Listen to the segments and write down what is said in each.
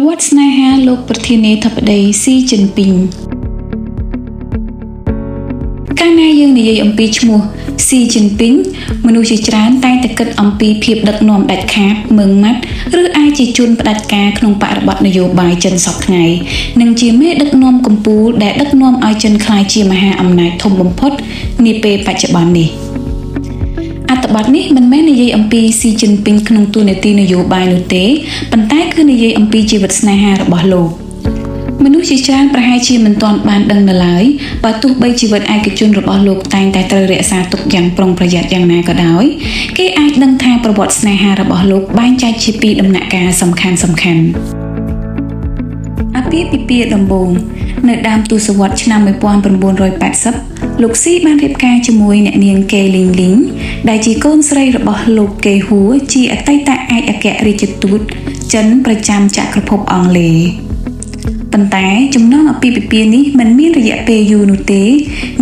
វត្តស្នេហាលោកប្រធានាធិបតីស៊ីជីនពីងកាលណាយើងនិយាយអំពីឈ្មោះស៊ីជីនពីងមនុស្សជាច្រើនតែងតែគិតអំពីភាពដឹកនាំដាច់ខាតម៉ឺងម៉ាត់ឬអាចជាជនផ្ដាច់ការក្នុងបរិបទនយោបាយចិនសពថ្ងៃនិងជាមេដឹកនាំកម្ពុជាដែលដឹកនាំឲ្យចិនក្លាយជាមហាអំណាចធំបំផុតនាពេលបច្ចុប្បន្ននេះអត្ថបទនេះមិនមែននិយាយអំពីស៊ីជីនពីងក្នុងតួនាទីនយោបាយនោះទេប៉ុន្តែគឺនិយាយអំពីជីវិតស្នេហារបស់លោកមនុស្សជាច្រើនប្រហែលជាមិនទាន់បានដឹងនៅឡើយបើទោះបីជីវិតឯកជនរបស់លោកតែងតែត្រូវរក្សាទុកយ៉ាងប្រុងប្រយ័ត្នយ៉ាងណាក៏ដោយគេអាចដឹងថាប្រវត្តិស្នេហារបស់លោកបែងចែកជាពីរដំណាក់កាលសំខាន់អាពាហ៍ពិពាហ៍ដំបូងនៅដើមទសវត្សរ៍ឆ្នាំ1980លោកស៊ីបានរៀបការជាមួយអ្នកនាងកេលីងលីងដែលជាកូនស្រីរបស់លោកកេហួរជាអតីតឯកអគ្គរដ្ឋទូតចិនប្រចាំចក្រភពអង់គ្លេសប៉ុន្តែចំណងអាពាហ៍ពិពាហ៍នេះមិនមានរយៈពេលយូរនោះទេ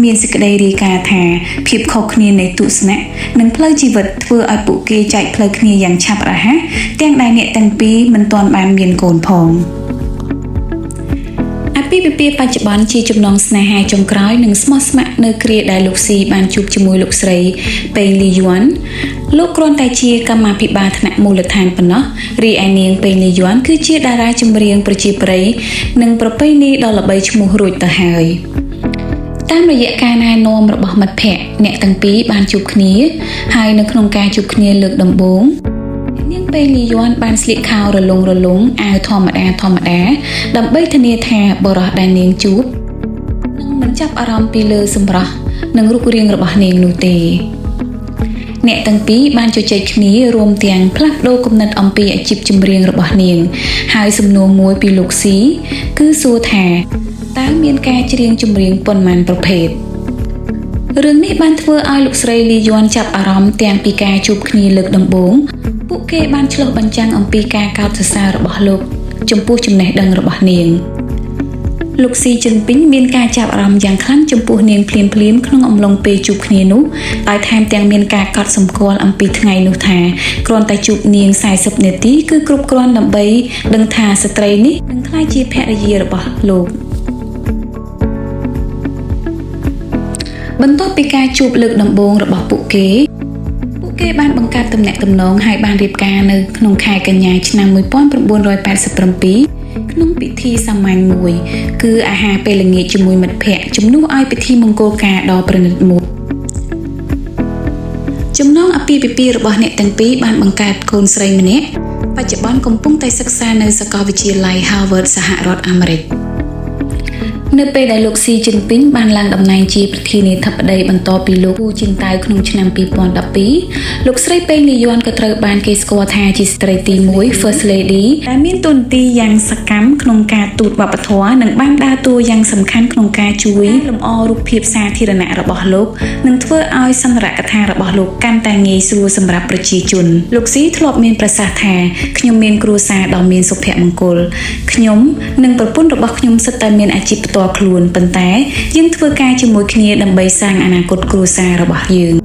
មានសេចក្តីរាយការណ៍ថាភាពខុសគ្នានៃទស្សនៈនិងផ្លូវជីវិតធ្វើឲ្យពួកគេចែកផ្លូវគ្នាយ៉ាងឆាប់រហ័សទាំងដែលអ្នកទាំងពីរមិនទាន់បានមានកូនផងអាពាហ៍ពិពាហ៍បច្ចុប្បន្នជាចំណងស្នេហាចុងក្រោយនិងស្មោះស្ម័គ្រនៅគ្រាដែលលោកស៊ីបានជួបជាមួយលោកស្រីប៉េងលីយួនលោកគ្រាន់តែជាកម្មាភិបាលថ្នាក់មូលដ្ឋានប៉ុណ្ណោះរីឯនាងប៉េងលីយួនគឺជាតារាចម្រៀងប្រជាប្រិយនិងប្រពៃណីដ៏ល្បីឈ្មោះរួចទៅហើយតាមរយៈការណែនាំរបស់មិត្តភ័ក្តិអ្នកទាំងពីរបានជួបគ្នាហើយនៅក្នុងការជួបគ្នាលើកដំបូងនាងប៉េងលីយួនបានស្លៀកខោរលុងអាវធម្មតាដើម្បីធានាថាបរិះដែលនាងជួបនឹងមិនចាប់អារម្មណ៍ពីលើសម្រស់និងរូបរាងរបស់នាងនោះទេអ្នកទាំងពីរបានជជែកគ្នារួមទាំងផ្លាស់ប្ដូរគំនិតអំពីអាជីពចម្រៀងរបស់នាងហើយសំណួរមួយពីលោកស៊ីគឺសួរថាតើមានការច្រៀងចម្រៀងប៉ុន្មានប្រភេទរឿងនេះបានធ្វើឲ្យលោកស្រីលីយួនចាប់អារម្មណ៍ទាំងពីការជួបគ្នាលើកដំបូងពួកគេបានឆ្លុះបញ្ចាំងអំពីការកោតសរសើររបស់លោកចំពោះចំណេះដឹងរបស់នាងលោកស៊ីជីនពីងមានការចាប់អារម្មណ៍យ៉ាងខ្លាំងចំពោះនាងភ្លាមក្នុងអំឡុងពេលជួបគ្នានោះដោយថែមទាំងមានការកត់សម្គាល់អំពីថ្ងៃនោះថាគ្រាន់តែជួបនាង40នាទីគឺគ្រប់គ្រាន់ដើម្បីដឹងថាស្ត្រីនេះនឹងក្លាយជាភរិយារបស់លោកបន្ទាប់ពីការជួបលើកដំបូងរបស់ពួកគេបានបង្កើតទំនាក់ទំនងហើយបានរៀបការនៅក្នុងខែកញ្ញាឆ្នាំ1987ក្នុងពិធីសាមញ្ញមួយគឺអាហារពេលល្ងាចជាមួយមិត្តភ័ក្តិជំនួសឲ្យពិធីមង្គលការដ៏ប្រណិតមួយចំណងអាពាហ៍ពិពាហ៍របស់អ្នកទាំងពីរបានបង្កើតកូនស្រីម្នាក់បច្ចុប្បន្នកំពុងតែសិក្សានៅសាកលវិទ្យាល័យ Harvard សហរដ្ឋអាមេរិកនៅពេលដែលលោកស៊ីជីនពីងបានឡើងតំណែងជាប្រធានាធិបតីបន្តពីលោកហ៊ូជីនតៅក្នុងឆ្នាំ2012លោកស្រីប៉េងលីយួនក៏ត្រូវបានគេស្គាល់ថាជាស្ត្រីទី1 First Lady ដែលមានតួនាទីយ៉ាងសកម្មក្នុងការទូតវប្បធម៌និងបានដើរតួយ៉ាងសំខាន់ក្នុងការជួយលម្អរូបភាពសាធារណៈរបស់លោកនិងធ្វើឲ្យសម្ភារៈកថារបស់លោកកាន់តែងាយស្រួលសម្រាប់ប្រជាជនលោកស៊ីធ្លាប់មានប្រសាសន៍ថាខ្ញុំមានគ្រួសារដ៏មានសុភមង្គលខ្ញុំនិងប្រពន្ធរបស់ខ្ញុំសុទ្ធតែមានអាជីពផ្ទាល់ខ្លួនប៉ុន្តែយើងធ្វើការជាមួយគ្នាដើម្បីសាងអនាគតគ្រួសាររបស់យើង